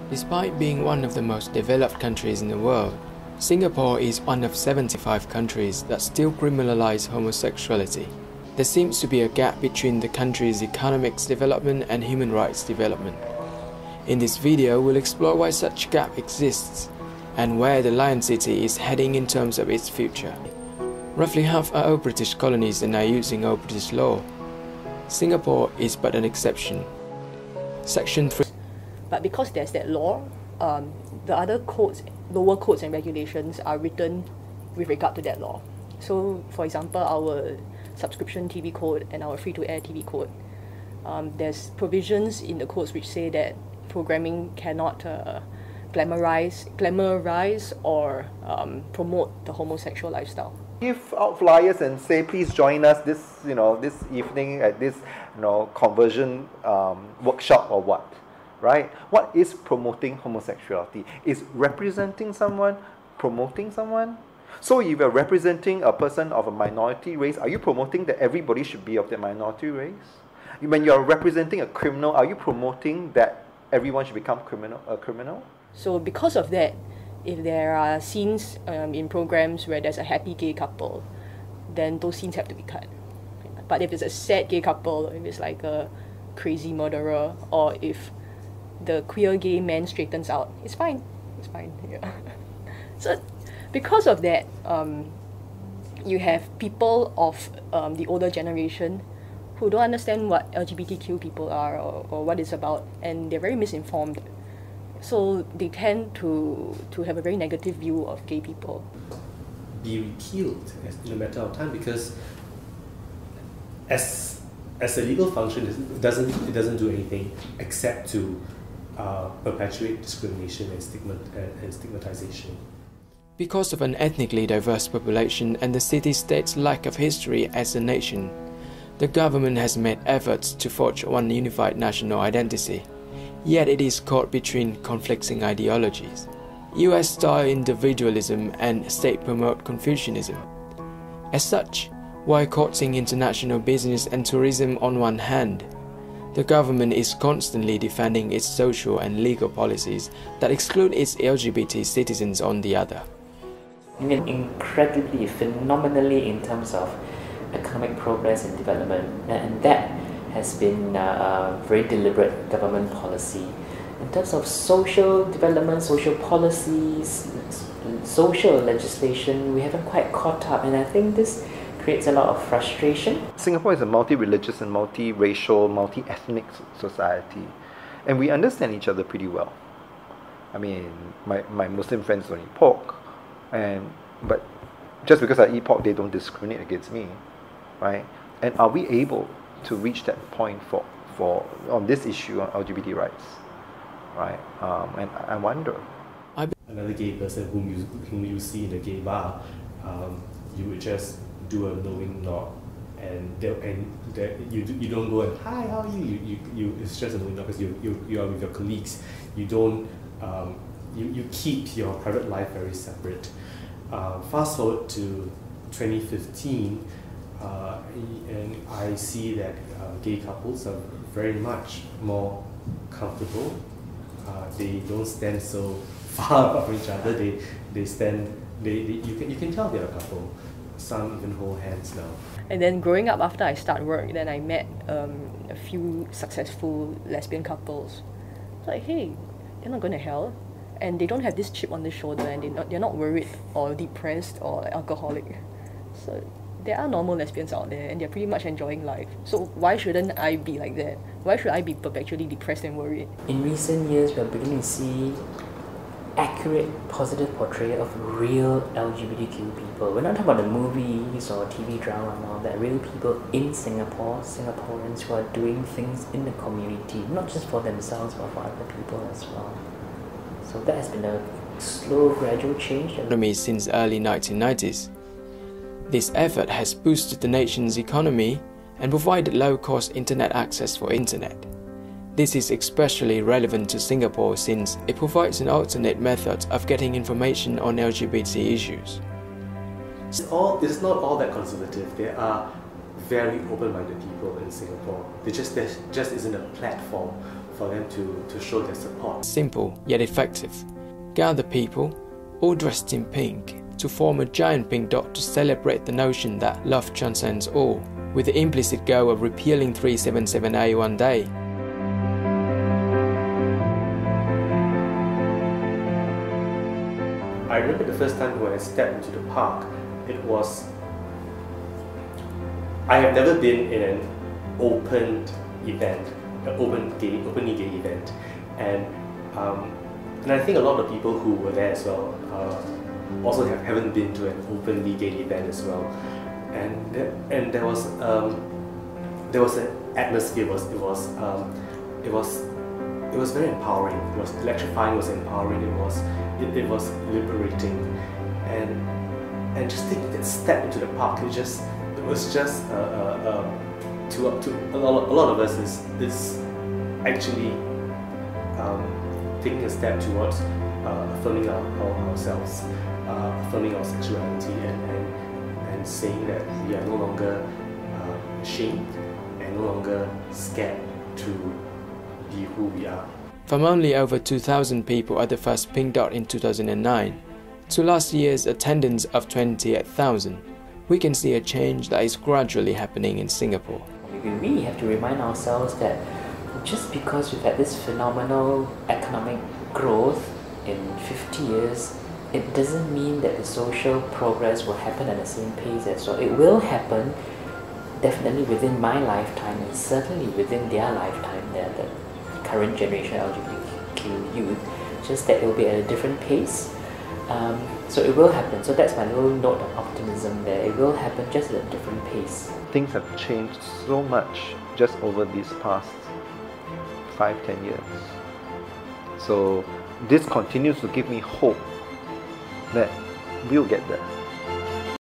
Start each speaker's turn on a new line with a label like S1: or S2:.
S1: Despite being one of the most developed countries in the world, Singapore is one of 75 countries that still criminalize homosexuality. There seems to be a gap between the country's economic development and human rights development. In this video, we'll explore why such gap exists and where the Lion City is heading in terms of its future. Roughly half are all British colonies and are using all British law. Singapore is but an exception. Section 3.
S2: But because there's that law, the other codes, lower codes and regulations are written with regard to that law. So, for example, our subscription TV code and our free-to-air TV code, there's provisions in the codes which say that programming cannot glamorize or promote the homosexual lifestyle.
S3: Give out flyers and say, please join us this evening at this conversion workshop or what, right? What is promoting homosexuality? Is representing someone promoting someone? So if you're representing a person of a minority race, are you promoting that everybody should be of the minority race? When you're representing a criminal, are you promoting that everyone should become a criminal?
S2: So because of that, if there are scenes in programs where there's a happy gay couple, then those scenes have to be cut. But if it's a sad gay couple, if it's like a crazy murderer, or if the queer gay man straightens out, it's fine. It's fine. Yeah. So because of that, you have people of the older generation who don't understand what LGBTQ people are or what it's about, and they're very misinformed. So they tend to have a very negative view of gay people.
S4: Be repealed in a matter of time, because as a legal function, it doesn't do anything except to perpetuate discrimination and stigmatization.
S1: Because of an ethnically diverse population and the city-state's lack of history as a nation, the government has made efforts to forge one unified national identity. Yet it is caught between conflicting ideologies. US-style individualism and state-promote Confucianism. As such, while courting international business and tourism on one hand, the government is constantly defending its social and legal policies that exclude its LGBT citizens on the other.
S5: Incredibly, phenomenally in terms of economic progress and development, and that has been a very deliberate government policy. In terms of social development, social policies, social legislation, we haven't quite caught up, and I think this creates a lot of frustration.
S3: Singapore is a multi-religious and multi-racial, multi-ethnic society, and we understand each other pretty well. I mean, my Muslim friends don't eat pork, but just because I eat pork, they don't discriminate against me, right? And are we able to reach that point for on this issue on LGBT rights, right? And I wonder.
S4: Another gay person whom you see in a gay bar, you would just do a knowing nod, and you don't go and hi, how are you? You it's just a knowing nod because you are with your colleagues. You don't you keep your private life very separate. Fast forward to 2015. And I see that gay couples are very much more comfortable. They don't stand so far apart from each other. They stand. You can tell they're a couple. Some even hold hands now.
S2: And then growing up, after I start work, then I met a few successful lesbian couples. It's like, hey, they're not going to hell, and they don't have this chip on the shoulder, and they're not worried or depressed or alcoholic. So there are normal lesbians out there, and they're pretty much enjoying life. So why shouldn't I be like that? Why should I be perpetually depressed and worried?
S5: In recent years, we're beginning to see accurate, positive portrayal of real LGBTQ people. We're not talking about the movies or TV drama and all that. Real people in Singapore, Singaporeans who are doing things in the community, not just for themselves, but for other people as well. So that has been a slow, gradual change.
S1: Since early 1990s. This effort has boosted the nation's economy and provided low-cost internet access for internet. This is especially relevant to Singapore since it provides an alternate method of getting information on LGBT issues.
S4: It's not all that conservative. There are very open-minded people in Singapore. There just isn't a platform for them to show their support.
S1: Simple yet effective. Gather people, all dressed in pink, to form a giant pink dot to celebrate the notion that love transcends all, with the implicit goal of repealing 377A one day.
S4: I remember the first time when I stepped into the park, I have never been in an open event, an openly gay event, and I think a lot of people who were there as well also haven't been to an openly gay event as well, and there was an atmosphere. It was very empowering. It was electrifying. It was empowering. It was liberating, and just taking that step into the park, it was just to a lot of us is actually taking a step towards affirming ourselves, affirming our sexuality, and saying that we are no longer ashamed and no longer scared to be who we are.
S1: From only over 2,000 people at the first Pink Dot in 2009 to last year's attendance of 28,000, we can see a change that is gradually happening in Singapore.
S5: We really have to remind ourselves that just because we've had this phenomenal economic growth in 50 years, it doesn't mean that the social progress will happen at the same pace as well. It will happen definitely within my lifetime and certainly within their lifetime, the current generation of LGBTQ youth, just that it will be at a different pace. So it will happen. So that's my little note of optimism there. It will happen just at a different pace.
S3: Things have changed so much just over these past 5-10 years. So this continues to give me hope that we'll get there.